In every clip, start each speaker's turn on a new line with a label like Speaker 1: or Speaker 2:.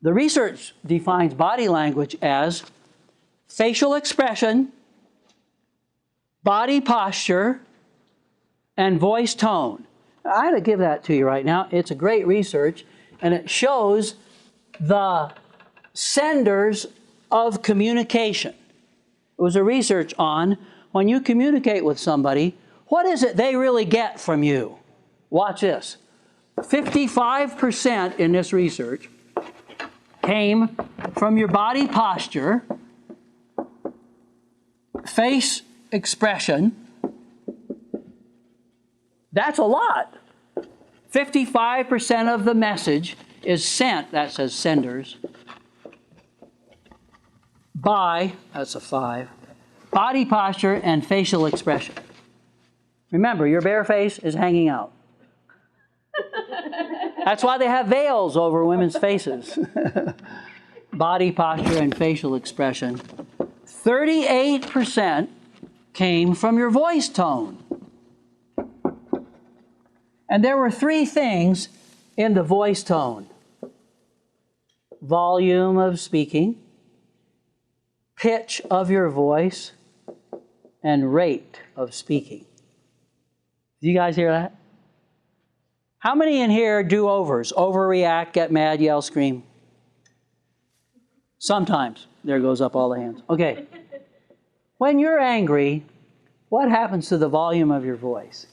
Speaker 1: The research defines body language as facial expression, body posture, and voice tone. I had to give that to you right now. It's a great research, and it shows the senders of communication. It was a research on when you communicate with somebody, what is it they really get from you? Watch this. 55% in this research came from your body posture, face expression. That's a lot. 55% of the message is sent, that says senders, by, that's a 5, body posture and facial expression. Remember, your bare face is hanging out. That's why they have veils over women's faces. Body posture and facial expression. 38% came from your voice tone. And there were 3 things in the voice tone: volume of speaking, pitch of your voice, and rate of speaking. Do you guys hear that? How many in here do overs? Overreact, get mad, yell, scream? Sometimes. There goes up all the hands. Okay. When you're angry, what happens to the volume of your voice?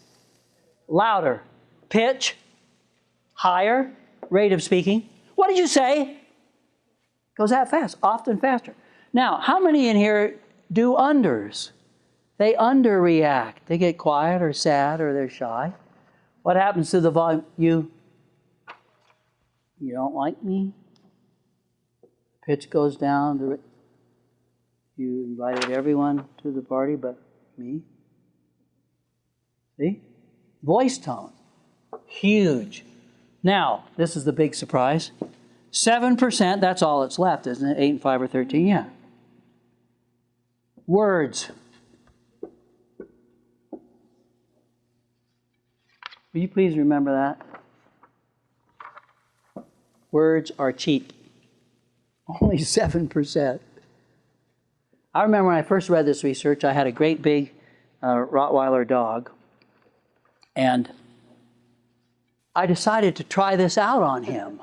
Speaker 1: Louder. Pitch. Higher. Rate of speaking. What did you say? Goes that fast. Often faster. Now, how many in here do unders? They underreact. They get quiet or sad or they're shy. What happens to the volume? You don't like me? Pitch goes down. You invited everyone to the party but me. See? Voice tone. Huge. Now, this is the big surprise. 7%, that's all that's left, isn't it? 8 and 5 or 13, yeah. Words. Will you please remember that? Words are cheap. Only 7%. I remember when I first read this research, I had a great big Rottweiler dog, and I decided to try this out on him.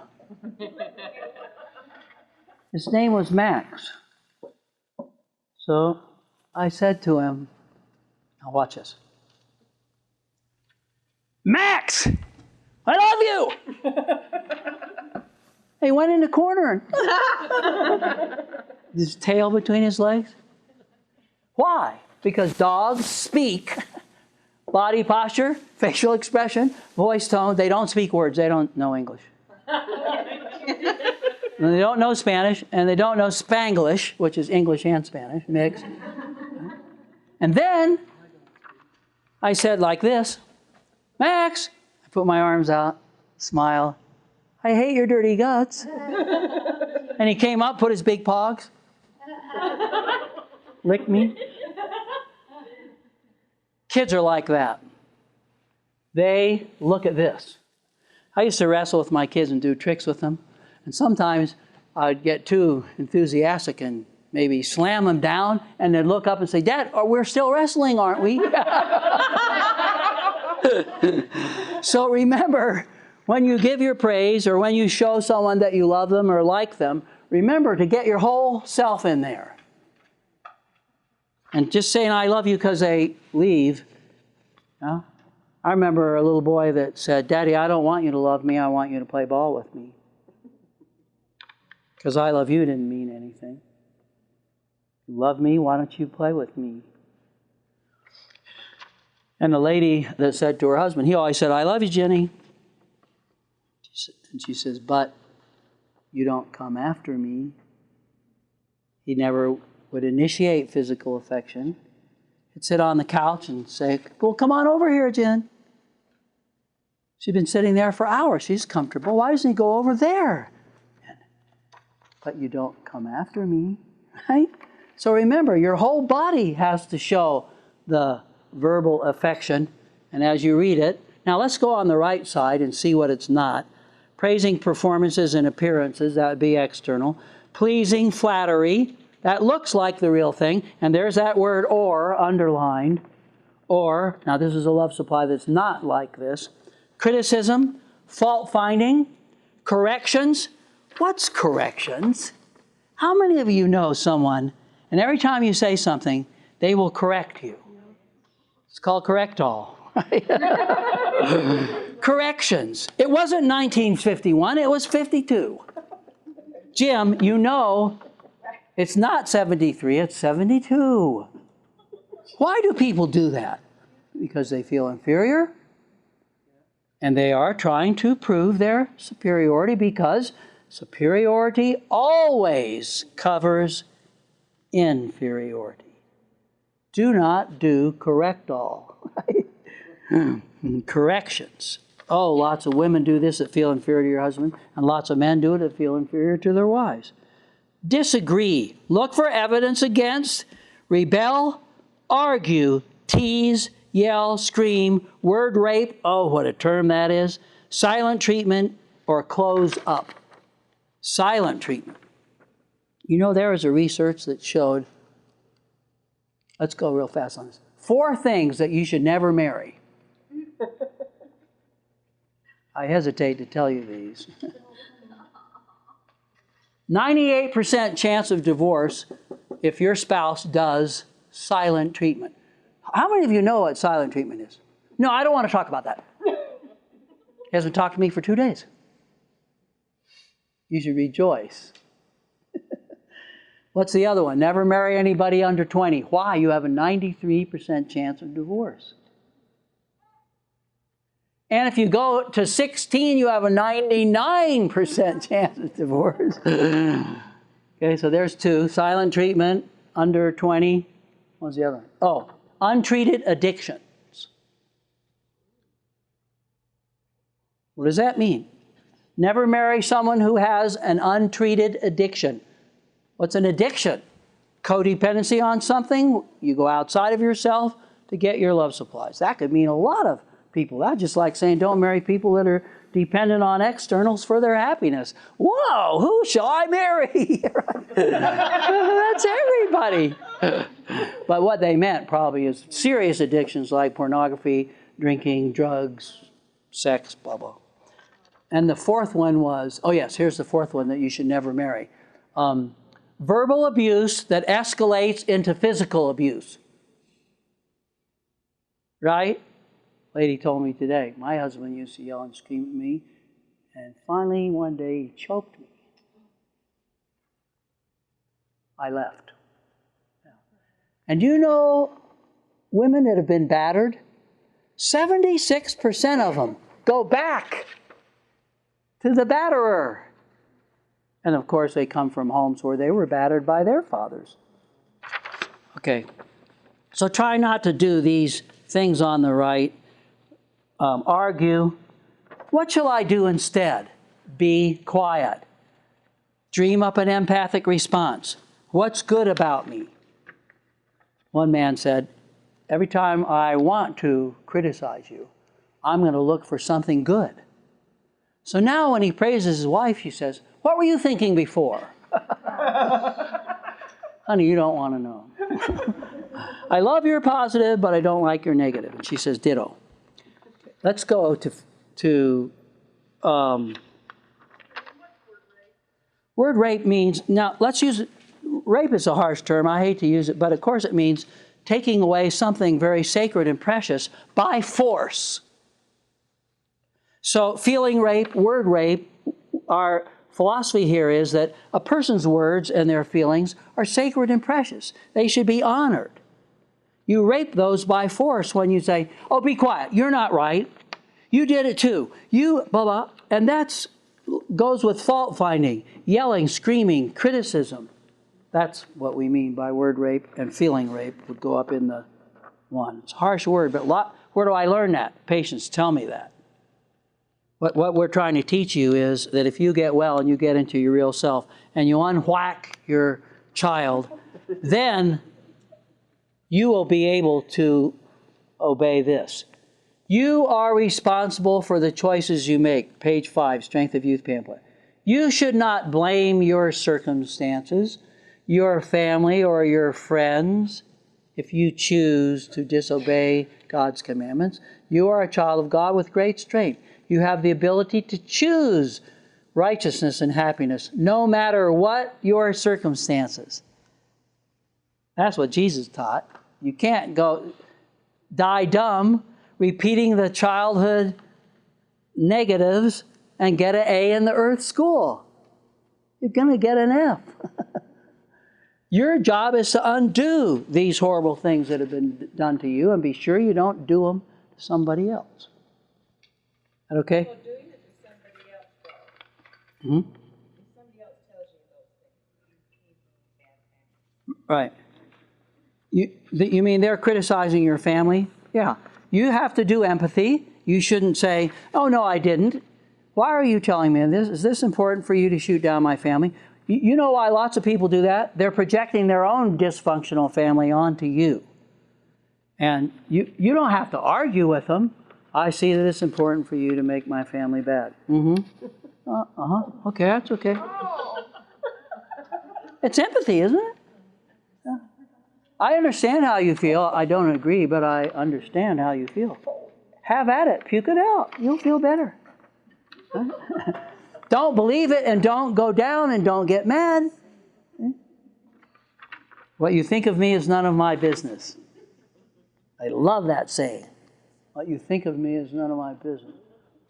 Speaker 1: His name was Max. So I said to him, now watch this. Max, I love you. He went in the corner and his tail between his legs. Why? Because dogs speak body posture, facial expression, voice tone. They don't speak words. They don't know English. And they don't know Spanish, and they don't know Spanglish, which is English and Spanish mixed. And then I said like this, Max, I put my arms out, smile, I hate your dirty guts. And he came up, put his big paws, licked me. Kids are like that. They look at this. I used to wrestle with my kids and do tricks with them. And sometimes I'd get too enthusiastic and maybe slam them down, and they'd look up and say, Dad, we're still wrestling, aren't we? So remember, when you give your praise or when you show someone that you love them or like them, remember to get your whole self in there. And just saying I love you because they leave. You know? I remember a little boy that said, Daddy, I don't want you to love me. I want you to play ball with me. Because I love you didn't mean anything. You love me, why don't you play with me? And the lady that said to her husband, he always said, I love you, Jenny. And she says, but you don't come after me. He never would initiate physical affection. He'd sit on the couch and say, well, come on over here, Jen. She'd been sitting there for hours. She's comfortable. Why doesn't he go over there? But you don't come after me, right? So remember, your whole body has to show the verbal affection. And as you read it, now let's go on the right side and see what it's not. Praising performances and appearances, that would be external. Pleasing, flattery, that looks like the real thing. And there's that word or underlined. Or, now this is a love supply that's not like this. Criticism, fault finding, corrections. What's corrections? How many of you know someone, and every time you say something, they will correct you? It's called correct all. Corrections. It wasn't 1951, it was 52. Jim, you know, it's not 73, it's 72. Why do people do that? Because they feel inferior, and they are trying to prove their superiority, because superiority always covers inferiority. Do not do correct all. Corrections. Oh, lots of women do this that feel inferior to your husband, and lots of men do it that feel inferior to their wives. Disagree. Look for evidence against. Rebel. Argue. Tease. Yell. Scream. Word rape. Oh, what a term that is. Silent treatment or close up. Silent treatment. You know, there was a research that showed, let's go real fast on this, 4 things that you should never marry. I hesitate to tell you these. 98% chance of divorce if your spouse does silent treatment. How many of you know what silent treatment is? No, I don't want to talk about that. He hasn't talked to me for 2 days. You should rejoice. What's the other one? Never marry anybody under 20. Why? You have a 93% chance of divorce. And if you go to 16, you have a 99% chance of divorce. Okay, so there's 2. Silent treatment, under 20. What's the other one? Oh, untreated addictions. What does that mean? Never marry someone who has an untreated addiction. What's an addiction? Codependency on something. You go outside of yourself to get your love supplies. That could mean a lot of people. That's just like saying don't marry people that are dependent on externals for their happiness. Whoa, who shall I marry? That's everybody. But what they meant probably is serious addictions like pornography, drinking, drugs, sex, blah, blah. And the 4th one was, oh yes, here's the 4th one that you should never marry. Verbal abuse that escalates into physical abuse. Right? Lady told me today, my husband used to yell and scream at me, and finally one day he choked me. I left. And you know, women that have been battered, 76% of them go back to the batterer. And of course, they come from homes where they were battered by their fathers. Okay, so try not to do these things on the right. Argue. What shall I do instead? Be quiet. Dream up an empathic response. What's good about me? One man said, every time I want to criticize you, I'm going to look for something good. So now when he praises his wife, he says, what were you thinking before? Honey, you don't want to know. I love your positive, but I don't like your negative. And she says, ditto. Let's go to word rape means, now let's use it. Rape is a harsh term. I hate to use it, but of course it means taking away something very sacred and precious by force. So feeling rape, word rape, our philosophy here is that a person's words and their feelings are sacred and precious. They should be honored. You rape those by force when you say, oh, be quiet, you're not right. You did it too. You, blah, blah. And that goes with fault finding, yelling, screaming, criticism. That's what we mean by word rape, and feeling rape would go up in the one. It's a harsh word, but where do I learn that? Patients tell me that. What we're trying to teach you is that if you get well and you get into your real self and you unwhack your child, then you will be able to obey this. You are responsible for the choices you make. Page 5, Strength of Youth pamphlet. You should not blame your circumstances, your family, or your friends if you choose to disobey God's commandments. You are a child of God with great strength. You have the ability to choose righteousness and happiness, no matter what your circumstances. That's what Jesus taught. You can't go die dumb repeating the childhood negatives and get an A in the earth school. You're going to get an F. Your job is to undo these horrible things that have been done to you and be sure you don't do them to somebody else. Is that okay?
Speaker 2: Well, doing it to somebody else, though.
Speaker 1: Mm-hmm.
Speaker 2: If somebody else tells you those things, you keep them bad.
Speaker 1: Right. You mean they're criticizing your family? Yeah. You have to do empathy. You shouldn't say, oh, no, I didn't. Why are you telling me this? Is this important for you to shoot down my family? You know why lots of people do that? They're projecting their own dysfunctional family onto you. And you don't have to argue with them. I see that it's important for you to make my family bad. Mm-hmm. Okay, that's okay. It's empathy, isn't it? Yeah. I understand how you feel. I don't agree, but I understand how you feel. Have at it. Puke it out. You'll feel better. Don't believe it and don't go down and don't get mad. What you think of me is none of my business. I love that saying. What you think of me is none of my business.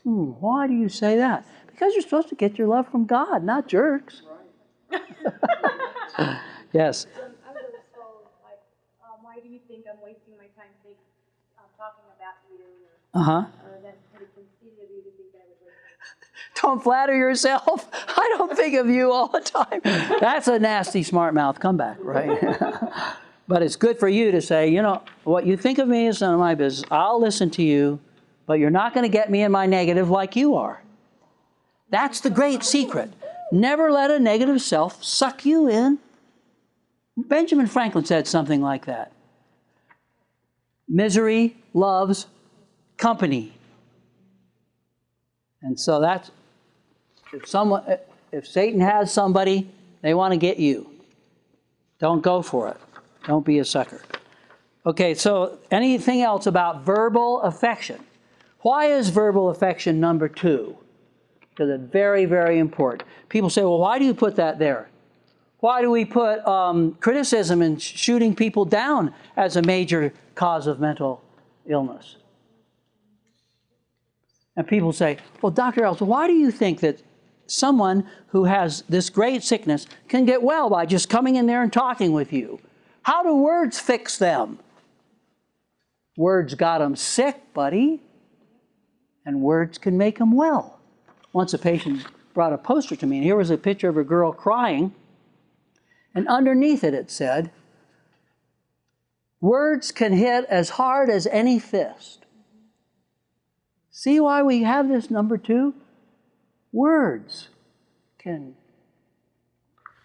Speaker 1: Why do you say that? Because you're supposed to get your love from God, not jerks. Yes.
Speaker 3: I was told, like, why do you think I'm wasting my time talking about you? Or that's pretty conceited of you to think I would waste my time.
Speaker 1: Don't flatter yourself. I don't think of you all the time. That's a nasty smart mouth comeback, right? But it's good for you to say, you know, what you think of me is none of my business. I'll listen to you, but you're not going to get me in my negative like you are. That's the great secret. Never let a negative self suck you in. Benjamin Franklin said something like that. Misery loves company. And so that's, if Satan has somebody, they want to get you. Don't go for it. Don't be a sucker. Okay, so anything else about verbal affection? Why is verbal affection number 2? Because it's very, very important. People say, well, why do you put that there? Why do we put criticism and shooting people down as a major cause of mental illness? And people say, well, Dr. Ellis, why do you think that someone who has this great sickness can get well by just coming in there and talking with you? How do words fix them? Words got them sick, buddy. And words can make them well. Once a patient brought a poster to me, and here was a picture of a girl crying. And underneath it, it said, words can hit as hard as any fist. See why we have this number 2? Words can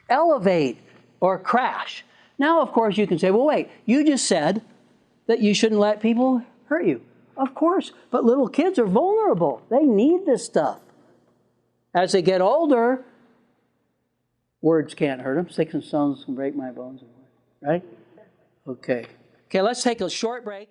Speaker 1: elevate or crash. Now, of course, you can say, well, wait, you just said that you shouldn't let people hurt you. Of course, but little kids are vulnerable. They need this stuff. As they get older, words can't hurt them. Sticks and stones can break my bones. Right? Okay. Okay, let's take a short break.